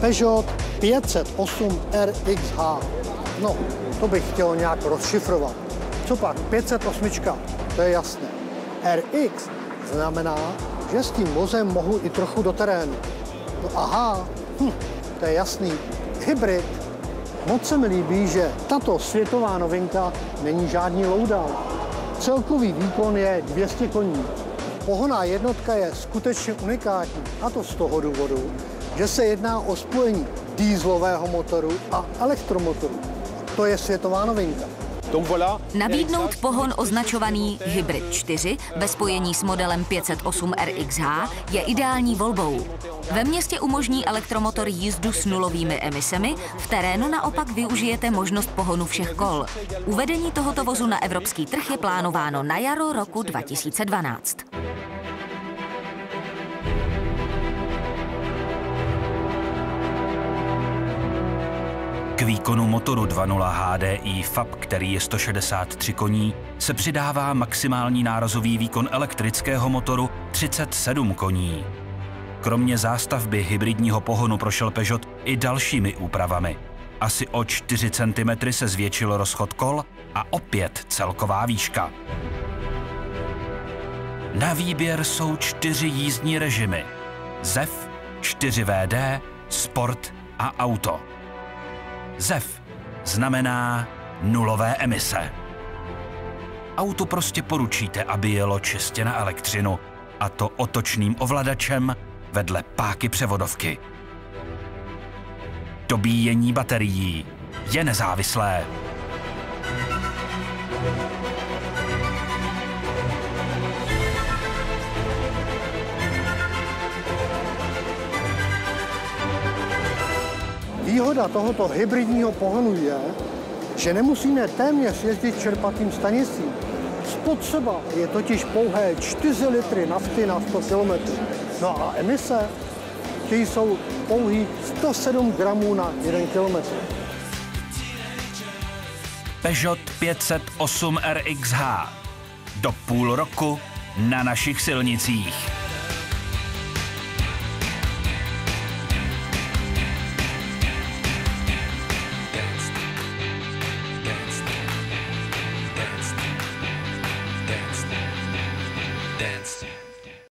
Peugeot 508 RXH. No, to bych chtěl nějak rozšifrovat. Co pak 508, to je jasné. RX znamená, že s tím vozem mohu i trochu do terénu. No aha, to je jasný. Hybrid. Moc se mi líbí, že tato světová novinka není žádný lowdown. Celkový výkon je 200 koní. Pohonná jednotka je skutečně unikátní, a to z toho důvodu, že se jedná o spojení dieselového motoru a elektromotoru. To je světová novinka. Nabídnout pohon označovaný Hybrid 4 ve spojení s modelem 508 RXH je ideální volbou. Ve městě umožní elektromotor jízdu s nulovými emisemi, v terénu naopak využijete možnost pohonu všech kol. Uvedení tohoto vozu na evropský trh je plánováno na jaro roku 2012. K výkonu motoru 2.0 HDI FAB, který je 163 koní, se přidává maximální nárazový výkon elektrického motoru 37 koní. Kromě zástavby hybridního pohonu prošel Peugeot i dalšími úpravami. Asi o 4 cm se zvětšil rozchod kol a opět celková výška. Na výběr jsou 4 jízdní režimy. ZEV, 4WD, Sport a Auto. ZEV znamená nulové emise. Auto prostě poručíte, aby jelo čistě na elektřinu, a to otočným ovladačem vedle páky převodovky. Dobíjení baterií je nezávislé. Výhoda tohoto hybridního pohonu je, že nemusíme téměř jezdit čerpacím stanicím. Spotřeba je totiž pouhé 4 litry nafty na 100 km. No a emise, ty jsou pouhých 107 gramů na 1 km. Peugeot 508 RXH. Do půl roku na našich silnicích.